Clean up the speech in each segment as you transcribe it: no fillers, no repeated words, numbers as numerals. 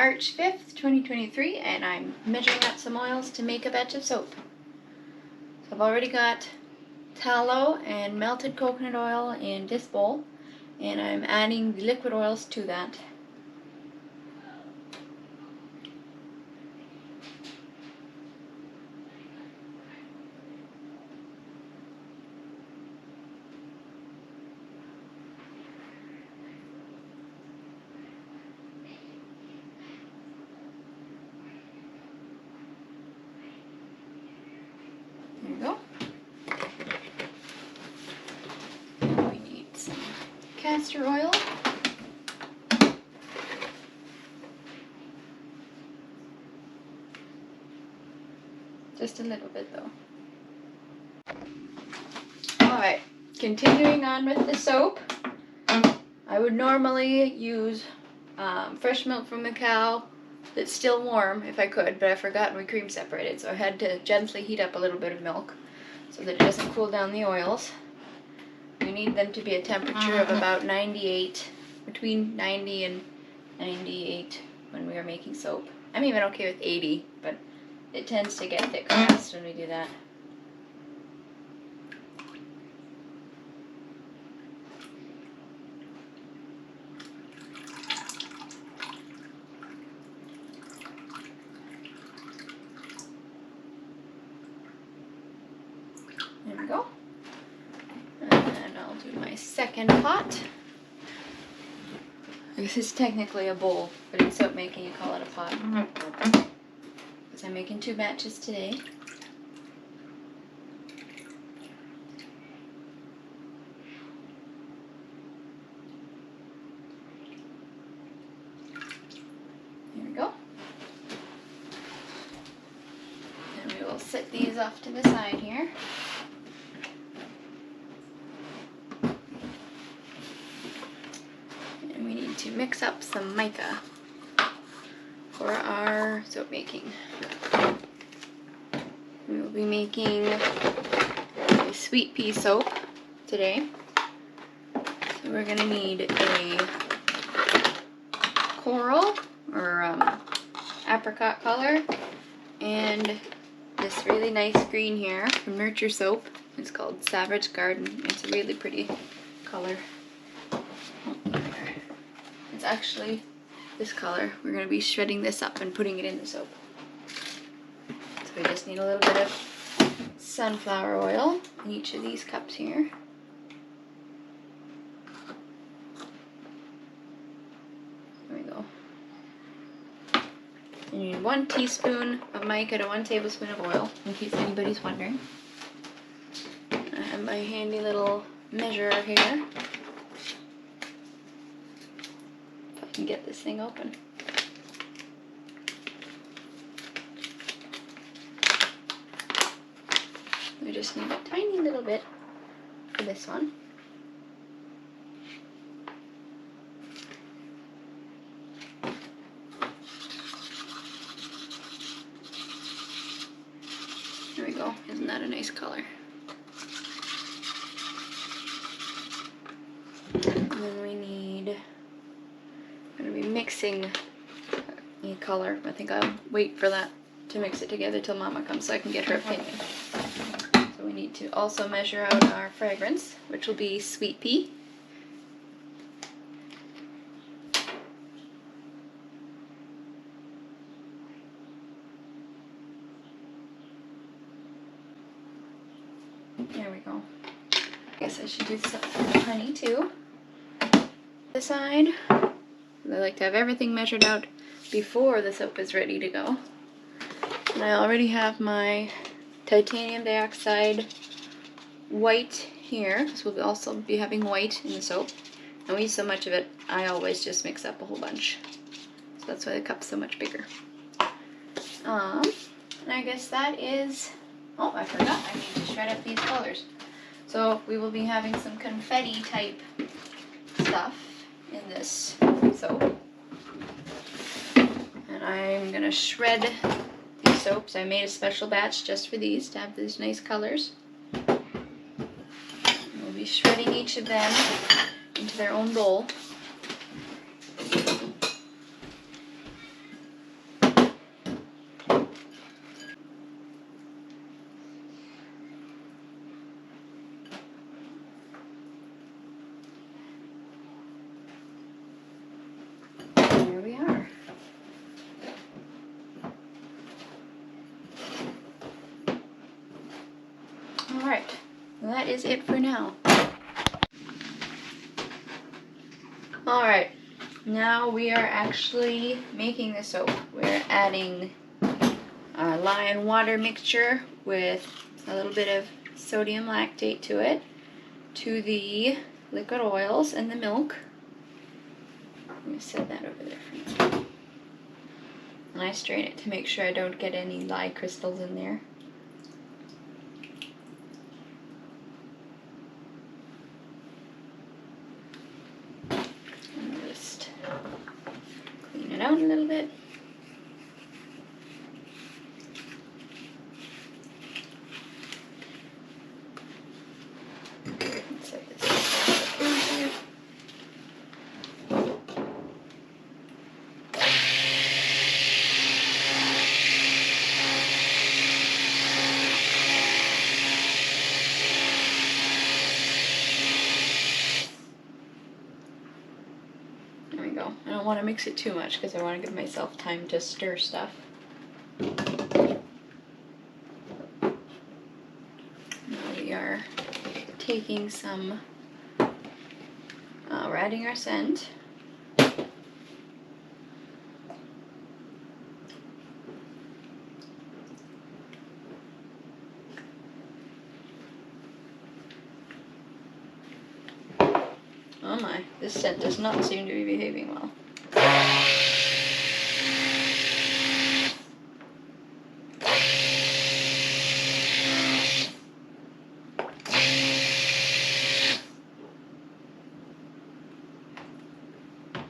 March 5th, 2023, and I'm measuring out some oils to make a batch of soap. So I've already got tallow and melted coconut oil in this bowl, and I'm adding the liquid oils to that. There you go. We need some castor oil. Just a little bit though. Alright, continuing on with the soap. I would normally use fresh milk from the cow that's still warm if I could, but I forgot we cream separated, so I had to gently heat up a little bit of milk so that it doesn't cool down the oils. We need them to be a temperature of about 98, between 90 and 98 when we are making soap. I'm even okay with 80, but it tends to get thick fast when we do that. There we go. And I'll do my second pot. This is technically a bowl, but in soap making you call it a pot. Because I'm making 2 batches today. Here we go. And we will set these off to the side here. We need to mix up some mica for our soap making. We will be making a sweet pea soap today. So we're going to need a coral or apricot color and this really nice green here from Nurture Soap. It's called Savage Garden. It's a really pretty color. It's actually this color. We're going to be shredding this up and putting it in the soap. So we just need a little bit of sunflower oil in each of these cups here. There we go. You need 1 teaspoon of mica to 1 tablespoon of oil, in case anybody's wondering. I have my handy little measurer here. And get this thing open. We just need a tiny little bit for this one. There we go. Isn't that a nice color? And then we need, I'm going to be mixing a color. I think I'll wait for that to mix it together till Mama comes so I can get her opinion. So we need to also measure out our fragrance, which will be Sweet Pea. There we go. I guess I should do some honey too. The side. I like to have everything measured out before the soap is ready to go. And I already have my titanium dioxide white here, because we'll also be having white in the soap. And we use so much of it, I always just mix up a whole bunch. So that's why the cup's so much bigger. And I guess that is, oh, I forgot, I need to shred up these colors. So we will be having some confetti type stuff in this soap. And I'm gonna shred these soaps. I made a special batch just for these to have these nice colors. We'll be shredding each of them into their own bowl. There we are. Alright, that is it for now. Alright, now we are actually making the soap. We're adding lye and water mixture with a little bit of sodium lactate to it, to the liquid oils and the milk. I'm going to set that over there for now. And I strain it to make sure I don't get any lye crystals in there. And just clean it out a little bit. Set this aside here. There we go. I don't want to mix it too much because I want to give myself time to stir stuff. Now we are taking some, we're adding our scent. Oh my, this scent does not seem to be behaving well.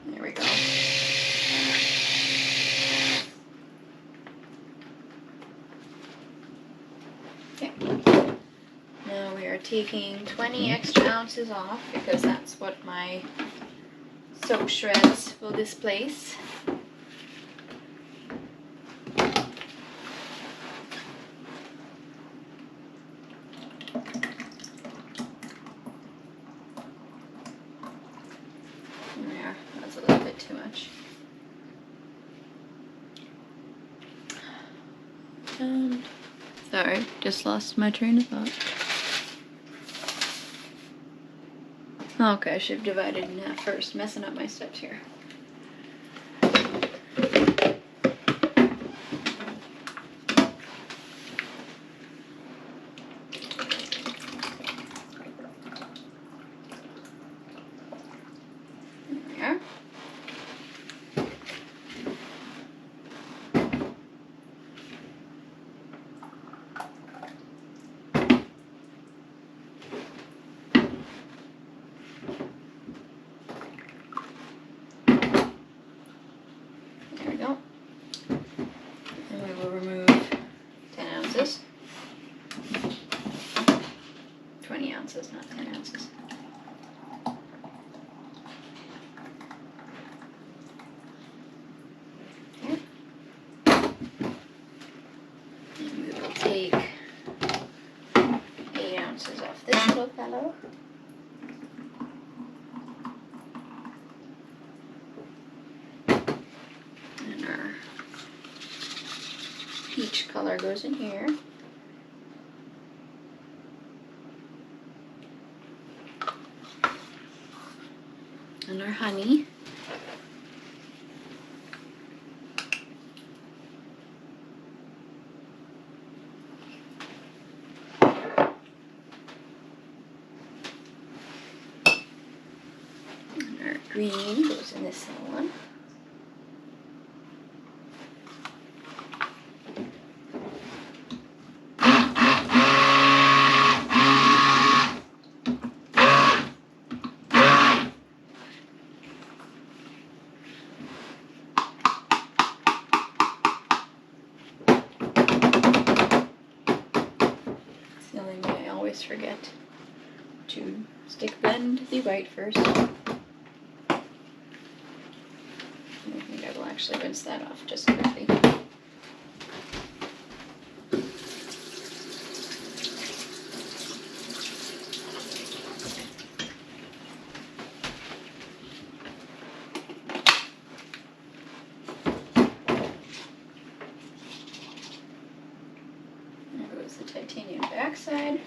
There we go. Okay. Now we are taking 20 extra ounces off because that's what my soap shreds will displace. There, that's a little bit too much. Sorry, just lost my train of thought. Okay, I should have divided in half first, messing up my steps here. There. There we go. And we will remove 10 ounces. 20 ounces, not 10 ounces. Okay. And we will take 8 ounces off this little fellow. And our peach color goes in here. And our honey. And our green goes in this little one. Forget to stick blend the white first. I think I will actually rinse that off just quickly. goes the titanium backside.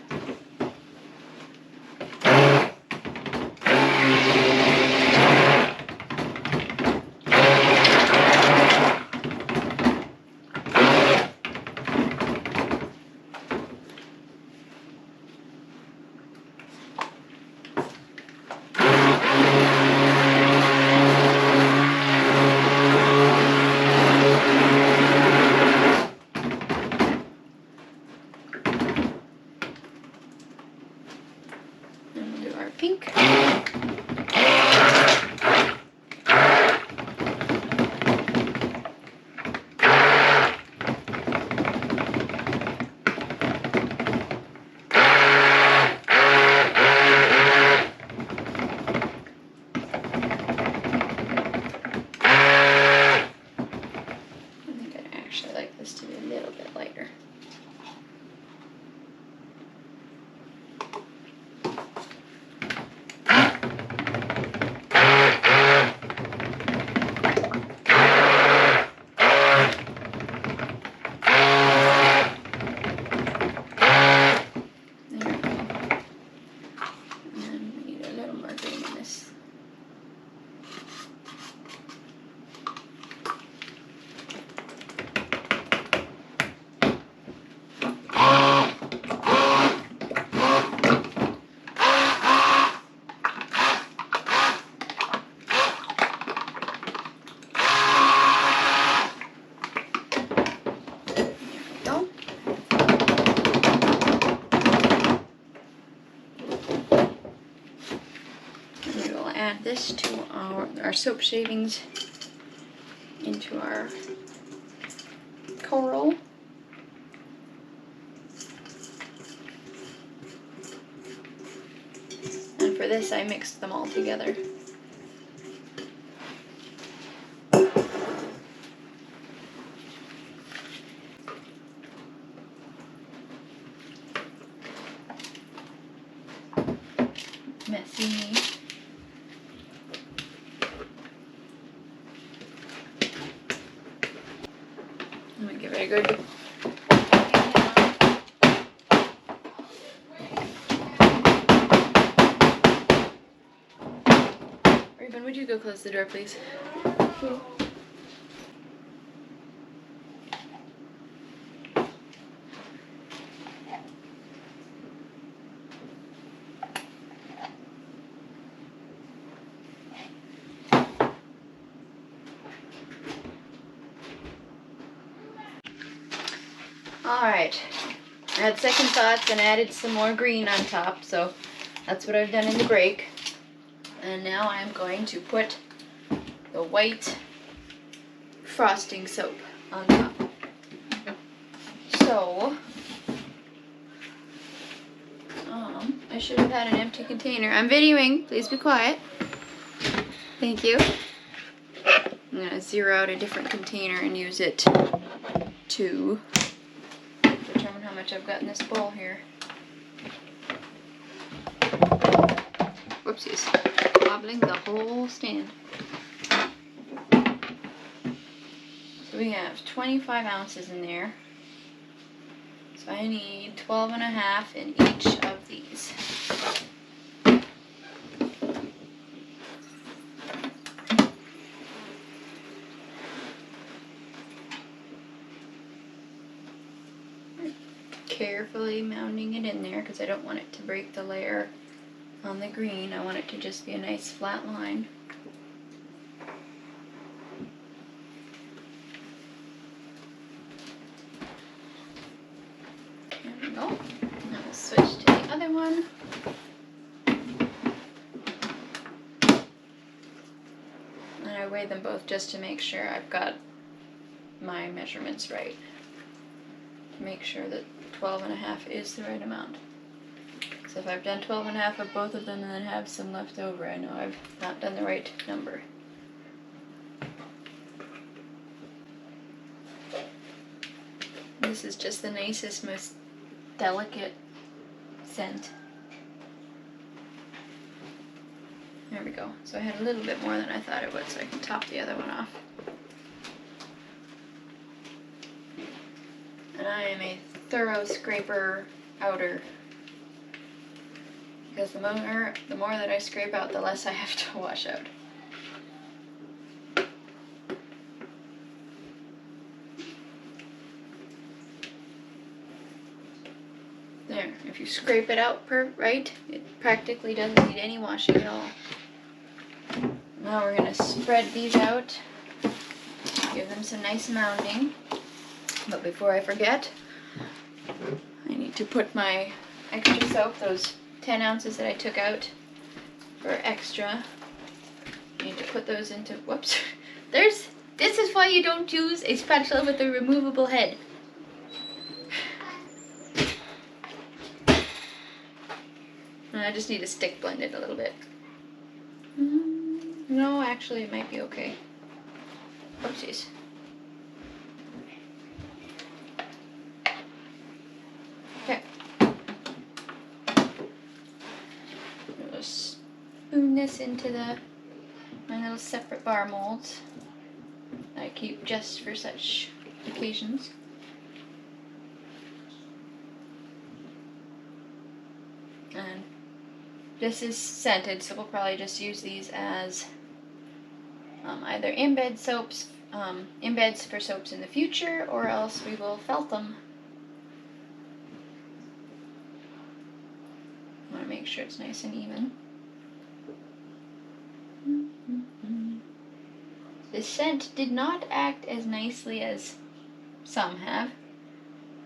Pink. I'd like this to be a little bit lighter. Add this to our soap shavings into our coral. And for this, I mixed them all together. Messy. I'm gonna give it a good Raven, would you go close the door, please? Alright, I had second thoughts and added some more green on top, so that's what I've done in the break. And now I'm going to put the white frosting soap on top. So, I should have had an empty container. I'm videoing, please be quiet. Thank you. I'm going to zero out a different container and use it to determine how much I've got in this bowl here. Whoopsies. Wobbling the whole stand. So we have 25 ounces in there. So I need 12 and a half in each of these. Carefully mounding it in there because I don't want it to break the layer on the green. I want it to just be a nice flat line. There we go. Now we'll switch to the other one. And I weigh them both just to make sure I've got my measurements right. To make sure that 12 and a half is the right amount. So if I've done 12 and a half of both of them and then have some left over, I know I've not done the right number. This is just the nicest, most delicate scent. There we go. So I had a little bit more than I thought it would, so I can top the other one off. And I am a thorough scraper outer, because the more that I scrape out, the less I have to wash out. There, if you scrape it out right, it practically doesn't need any washing at all. Now we're going to spread these out, give them some nice mounding. But before I forget, I need to put my extra soap, those 10 ounces that I took out for extra. I need to put those into, whoops. This is why you don't use a spatula with a removable head. And I just need to stick blend it a little bit. No, actually it might be okay. Oopsies. Okay. I'll spoon this into my little separate bar molds that I keep just for such occasions. And this is scented, so we'll probably just use these as either embeds for soaps in the future, or else we will felt them. I want to make sure it's nice and even. The scent did not act as nicely as some have.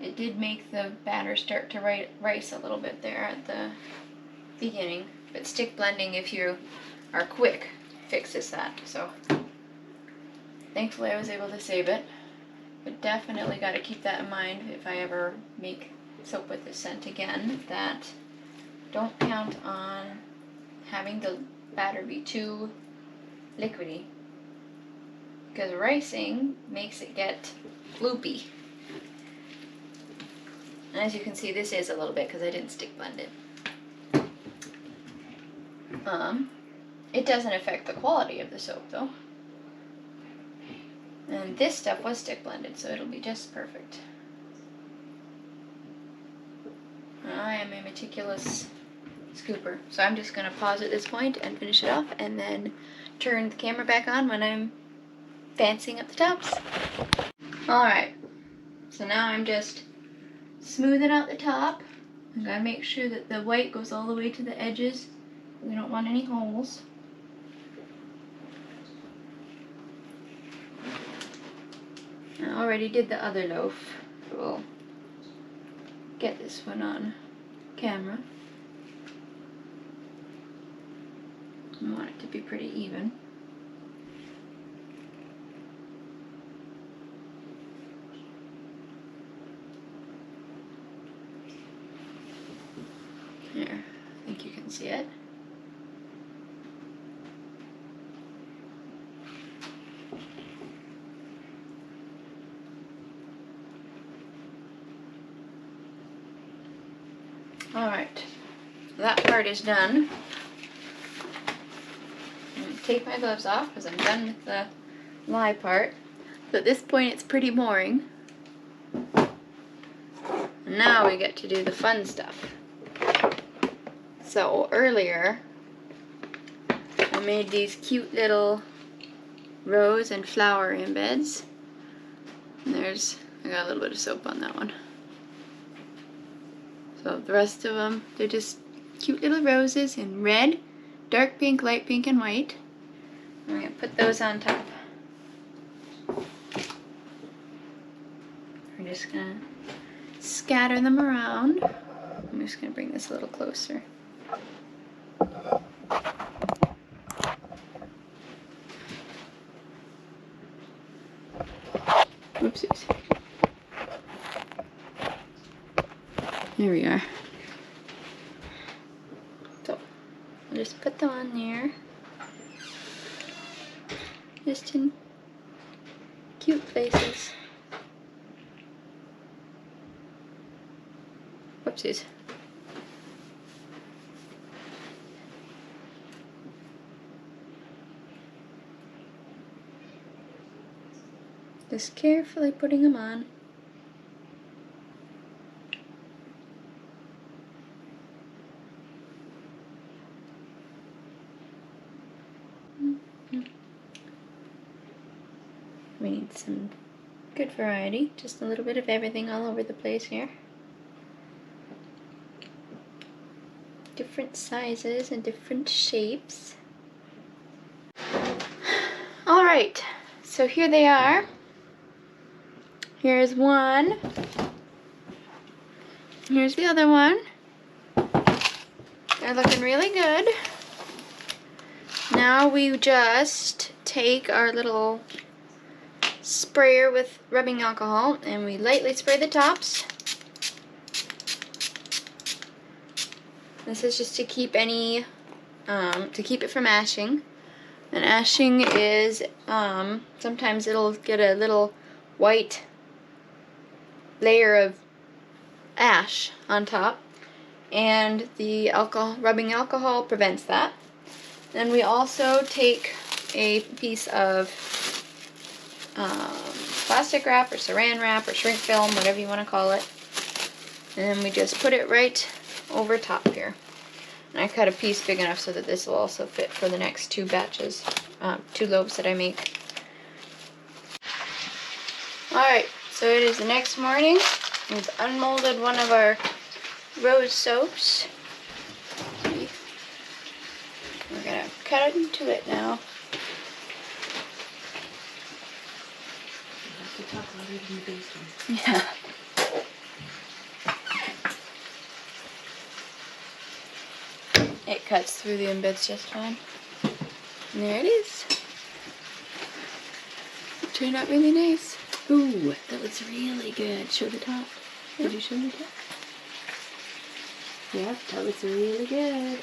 It did make the batter start to rise a little bit there at the beginning, but stick blending, if you are quick, fixes that. So thankfully I was able to save it, but definitely got to keep that in mind if I ever make soap with this scent again, that don't count on having the batter be too liquidy, because ricing makes it get loopy. And as you can see, this is a little bit because I didn't stick blend it. It doesn't affect the quality of the soap though. And this stuff was stick blended, so it'll be just perfect. I am a meticulous scooper, so I'm just going to pause at this point and finish it off, and then turn the camera back on when I'm fancying up the tops. Alright, so now I'm just smoothing out the top. I'm going to make sure that the white goes all the way to the edges. We don't want any holes. I already did the other loaf. We'll get this one on camera. I want it to be pretty even. Here, I think you can see it. Alright, that part is done. I'm going to take my gloves off because I'm done with the lye part. So at this point it's pretty boring. And now we get to do the fun stuff. So earlier I made these cute little rose and flower embeds. And I got a little bit of soap on that one. So the rest of them, they're just cute little roses in red, dark pink, light pink, and white. I'm going to put those on top. We're just going to scatter them around. I'm just going to bring this a little closer. Oopsies. There we are. So, I'll just put them on there. Just in cute places. Whoopsies. Just carefully putting them on. Need some good variety. Just a little bit of everything all over the place here. Different sizes and different shapes. Alright, so here they are. Here's one. Here's the other one. They're looking really good. Now we just take our little sprayer with rubbing alcohol and we lightly spray the tops. This is just to keep any, to keep it from ashing. And ashing is, sometimes it'll get a little white layer of ash on top. And the rubbing alcohol prevents that. Then we also take a piece of plastic wrap or saran wrap or shrink film, whatever you want to call it. And then we just put it right over top here. And I cut a piece big enough so that this will also fit for the next 2 batches, 2 loaves that I make. Alright, so it is the next morning. We've unmolded one of our rose soaps. We're going to cut into it now. Yeah. It cuts through the embeds just fine. And there it is. It turned out really nice. Ooh, that looks really good. Show the top. Did you show the top? Yeah, that looks really good.